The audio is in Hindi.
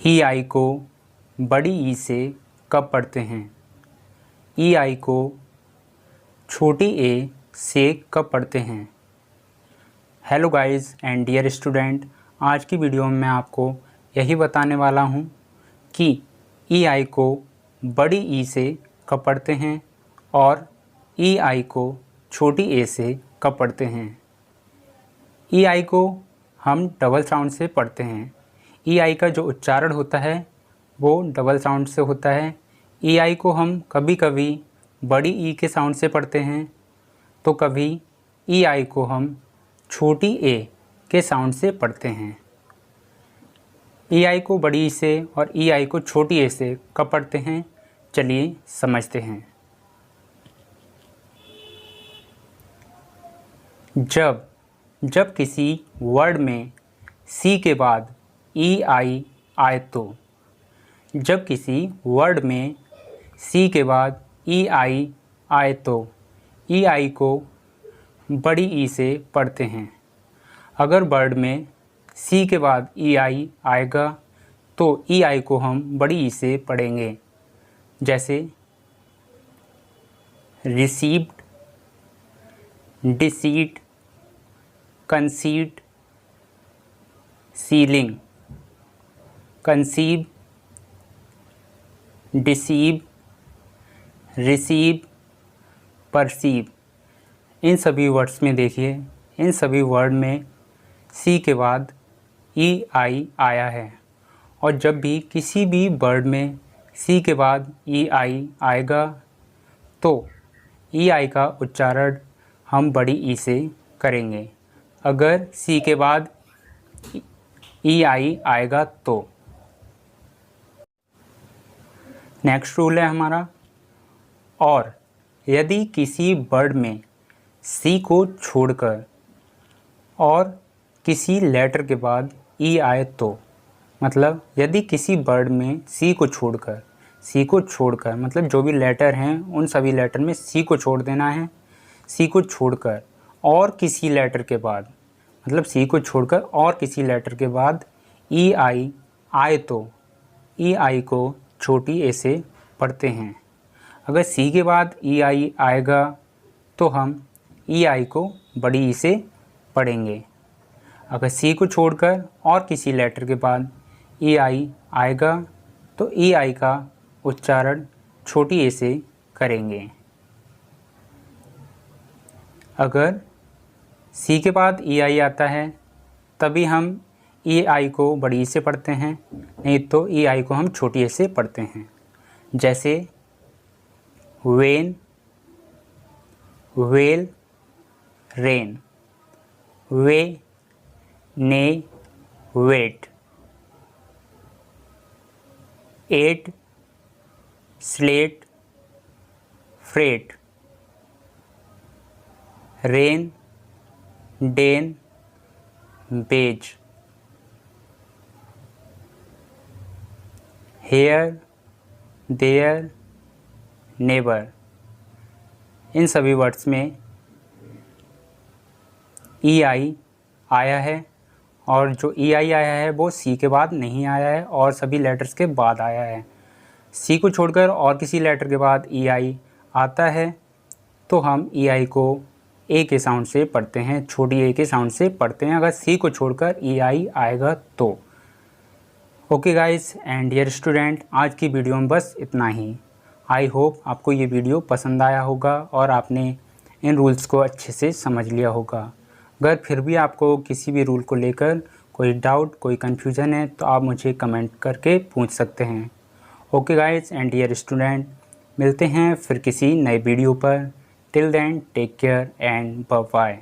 ई आई को बड़ी ई से कब पढ़ते हैं? ई आई को छोटी ए से कब पढ़ते हैं? Hello guys and dear student, आज की वीडियो में मैं आपको यही बताने वाला हूँ कि ई आई को बड़ी ई से कब पढ़ते हैं और ई आई को छोटी ए से कब पढ़ते हैं। ई आई को हम डबल साउंड से पढ़ते हैं। ई आई का जो उच्चारण होता है वो डबल साउंड से होता है। ई आई को हम कभी कभी बड़ी ई के साउंड से पढ़ते हैं तो कभी ई आई को हम छोटी ए के साउंड से पढ़ते हैं। ई आई को बड़ी ई से और ई आई को छोटी ए से कब पढ़ते हैं, चलिए समझते हैं। जब किसी वर्ड में सी के बाद ई आई आए तो, जब किसी वर्ड में सी के बाद ई आई आए तो ई आई को बड़ी ई से पढ़ते हैं। अगर वर्ड में सी के बाद ई आई आएगा तो ई आई को हम बड़ी ई से पढ़ेंगे, जैसे received, deceit, conceit, ceiling. Conceive, deceive, receive, perceive, इन सभी वर्ड्स में देखिए, इन सभी वर्ड में सी के बाद ई आई आया है और जब भी किसी भी वर्ड में सी के बाद ई आई आएगा तो ई आई का उच्चारण हम बड़ी ई से करेंगे। अगर सी के बाद ई आई आएगा तो। नेक्स्ट रूल है हमारा, और यदि किसी वर्ड में सी को छोड़कर और किसी लेटर के बाद ई आए तो, मतलब यदि किसी वर्ड में सी को छोड़कर मतलब जो भी लेटर हैं उन सभी लेटर में सी को छोड़ देना है। सी को छोड़कर और किसी लेटर के बाद, मतलब सी को छोड़कर और किसी लेटर के बाद ई आई आए तो ई आई को छोटी ए से पढ़ते हैं। अगर सी के बाद ई आई आएगा तो हम ई आई को बड़ी ई से पढ़ेंगे। अगर सी को छोड़कर और किसी लेटर के बाद ई आई आएगा तो ई आई का उच्चारण छोटी ए से करेंगे। अगर सी के बाद ई आई आता है तभी हम ई आई को बड़ी ई से पढ़ते हैं, नहीं तो ई आई को हम छोटी ए से पढ़ते हैं। जैसे when, well, rein, weigh, neigh, weight, eight, slate, freight, reign, deign, beige, heir, their, neighbour. इन सभी वर्ड्स में ई आई आया है और जो ई आई आया है वो सी के बाद नहीं आया है और सभी लेटर्स के बाद आया है। सी को छोड़कर और किसी लेटर के बाद ई आई आता है तो हम ई आई को ए के साउंड से पढ़ते हैं, छोटी ए के साउंड से पढ़ते हैं, अगर सी को छोड़कर ई आई आएगा तो। Okay guys and dear student, आज की वीडियो में बस इतना ही। आई होप आपको ये वीडियो पसंद आया होगा और आपने इन रूल्स को अच्छे से समझ लिया होगा। अगर फिर भी आपको किसी भी रूल को लेकर कोई डाउट, कोई कन्फ्यूज़न है तो आप मुझे कमेंट करके पूछ सकते हैं। Okay guys and dear student, मिलते हैं फिर किसी नए वीडियो पर। Till then take care and bye bye.